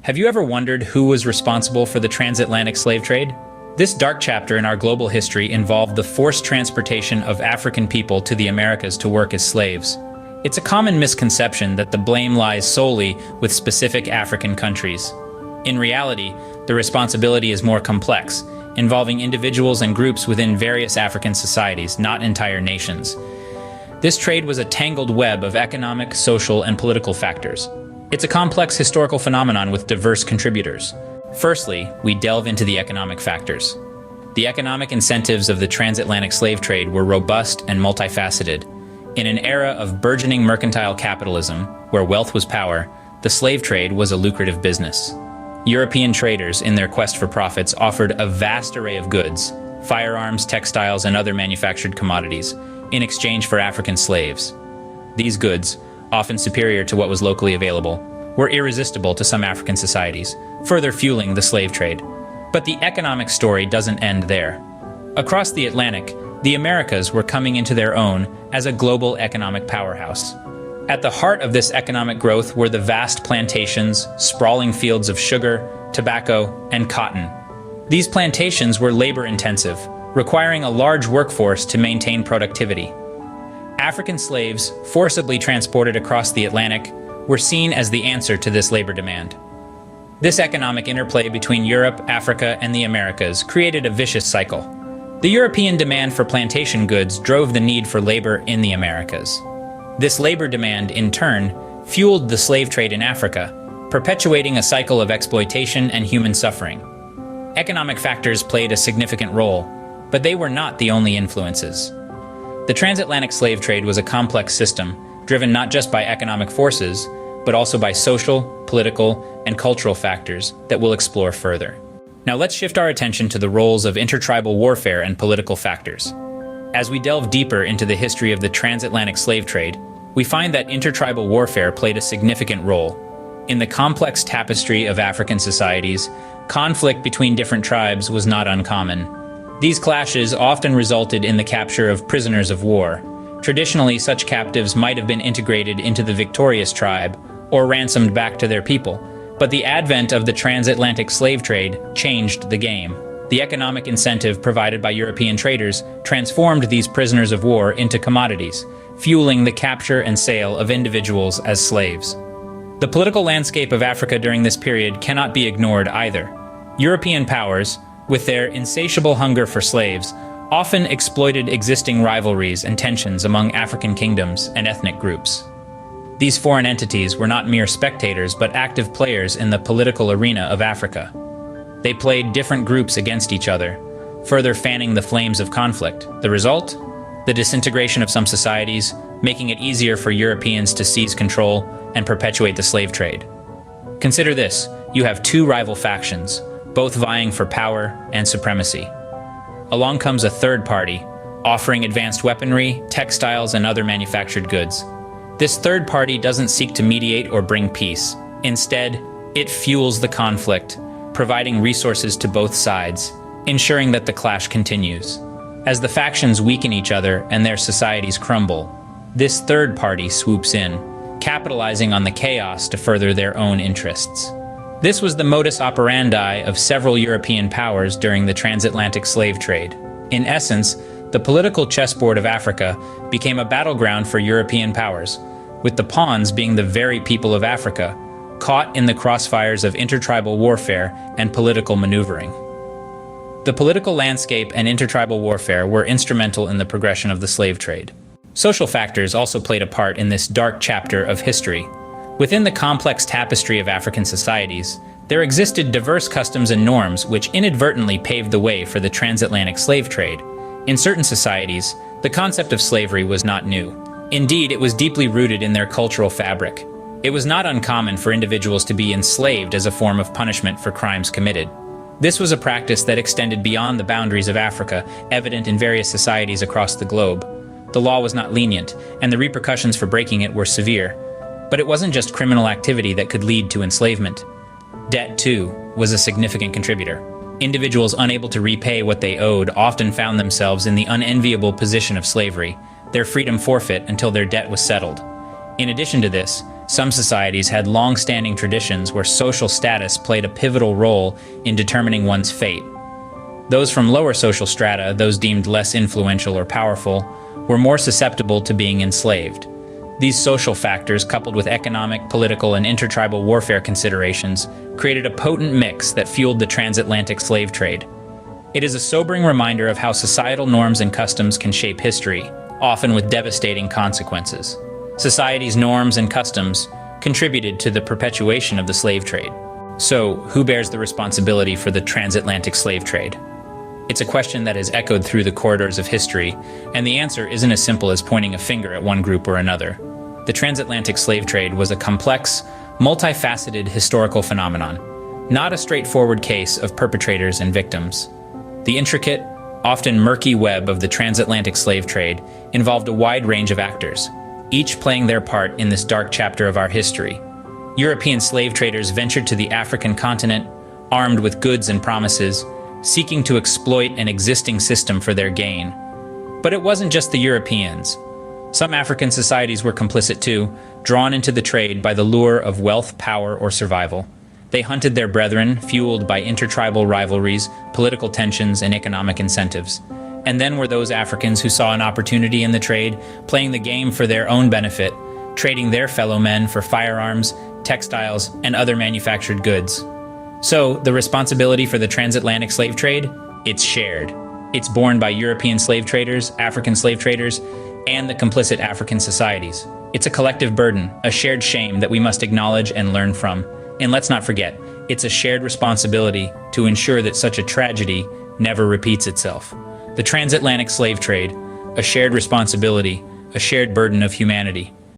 Have you ever wondered who was responsible for the transatlantic slave trade? This dark chapter in our global history involved the forced transportation of African people to the Americas to work as slaves. It's a common misconception that the blame lies solely with specific African countries. In reality, the responsibility is more complex, involving individuals and groups within various African societies, not entire nations. This trade was a tangled web of economic, social, and political factors. It's a complex historical phenomenon with diverse contributors. Firstly, we delve into the economic factors. The economic incentives of the transatlantic slave trade were robust and multifaceted. In an era of burgeoning mercantile capitalism, where wealth was power, the slave trade was a lucrative business. European traders, in their quest for profits, offered a vast array of goods, firearms, textiles, and other manufactured commodities, in exchange for African slaves. These goods, often superior to what was locally available, were irresistible to some African societies, further fueling the slave trade. But the economic story doesn't end there. Across the Atlantic, the Americas were coming into their own as a global economic powerhouse. At the heart of this economic growth were the vast plantations, sprawling fields of sugar, tobacco, and cotton. These plantations were labor-intensive, requiring a large workforce to maintain productivity. African slaves, forcibly transported across the Atlantic, were seen as the answer to this labor demand. This economic interplay between Europe, Africa, and the Americas created a vicious cycle. The European demand for plantation goods drove the need for labor in the Americas. This labor demand, in turn, fueled the slave trade in Africa, perpetuating a cycle of exploitation and human suffering. Economic factors played a significant role, but they were not the only influences. The transatlantic slave trade was a complex system, driven not just by economic forces, but also by social, political, and cultural factors that we'll explore further. Now let's shift our attention to the roles of intertribal warfare and political factors. As we delve deeper into the history of the transatlantic slave trade, we find that intertribal warfare played a significant role. In the complex tapestry of African societies, conflict between different tribes was not uncommon. These clashes often resulted in the capture of prisoners of war. Traditionally, such captives might have been integrated into the victorious tribe or ransomed back to their people. But the advent of the transatlantic slave trade changed the game. The economic incentive provided by European traders transformed these prisoners of war into commodities, fueling the capture and sale of individuals as slaves. The political landscape of Africa during this period cannot be ignored either. European powers, with their insatiable hunger for slaves, often exploited existing rivalries and tensions among African kingdoms and ethnic groups. These foreign entities were not mere spectators but active players in the political arena of Africa. They played different groups against each other, further fanning the flames of conflict. The result? The disintegration of some societies, making it easier for Europeans to seize control and perpetuate the slave trade. Consider this: you have two rival factions, both vying for power and supremacy. Along comes a third party, offering advanced weaponry, textiles, and other manufactured goods. This third party doesn't seek to mediate or bring peace. Instead, it fuels the conflict, providing resources to both sides, ensuring that the clash continues. As the factions weaken each other and their societies crumble, this third party swoops in, capitalizing on the chaos to further their own interests. This was the modus operandi of several European powers during the transatlantic slave trade. In essence, the political chessboard of Africa became a battleground for European powers, with the pawns being the very people of Africa, caught in the crossfires of intertribal warfare and political maneuvering. The political landscape and intertribal warfare were instrumental in the progression of the slave trade. Social factors also played a part in this dark chapter of history. Within the complex tapestry of African societies, there existed diverse customs and norms which inadvertently paved the way for the transatlantic slave trade. In certain societies, the concept of slavery was not new. Indeed, it was deeply rooted in their cultural fabric. It was not uncommon for individuals to be enslaved as a form of punishment for crimes committed. This was a practice that extended beyond the boundaries of Africa, evident in various societies across the globe. The law was not lenient, and the repercussions for breaking it were severe. But it wasn't just criminal activity that could lead to enslavement. Debt, too, was a significant contributor. Individuals unable to repay what they owed often found themselves in the unenviable position of slavery, their freedom forfeit until their debt was settled. In addition to this, Some societies had long-standing traditions where social status played a pivotal role in determining one's fate. Those from lower social strata, those deemed less influential or powerful, were more susceptible to being enslaved. These social factors, coupled with economic, political, and intertribal warfare considerations, created a potent mix that fueled the transatlantic slave trade. It is a sobering reminder of how societal norms and customs can shape history, often with devastating consequences. Society's norms and customs contributed to the perpetuation of the slave trade. So, who bears the responsibility for the transatlantic slave trade? It's a question that has echoed through the corridors of history, and the answer isn't as simple as pointing a finger at one group or another. The transatlantic slave trade was a complex, multifaceted historical phenomenon, not a straightforward case of perpetrators and victims. The intricate, often murky web of the transatlantic slave trade involved a wide range of actors, each playing their part in this dark chapter of our history. European slave traders ventured to the African continent, armed with goods and promises, seeking to exploit an existing system for their gain. But it wasn't just the Europeans. Some African societies were complicit too, drawn into the trade by the lure of wealth, power, or survival. They hunted their brethren, fueled by intertribal rivalries, political tensions, and economic incentives. And then were those Africans who saw an opportunity in the trade, playing the game for their own benefit, trading their fellow men for firearms, textiles, and other manufactured goods. So, the responsibility for the transatlantic slave trade? It's shared. It's borne by European slave traders, African slave traders, and the complicit African societies. It's a collective burden, a shared shame that we must acknowledge and learn from. And let's not forget, it's a shared responsibility to ensure that such a tragedy never repeats itself. The transatlantic slave trade, a shared responsibility, a shared burden of humanity.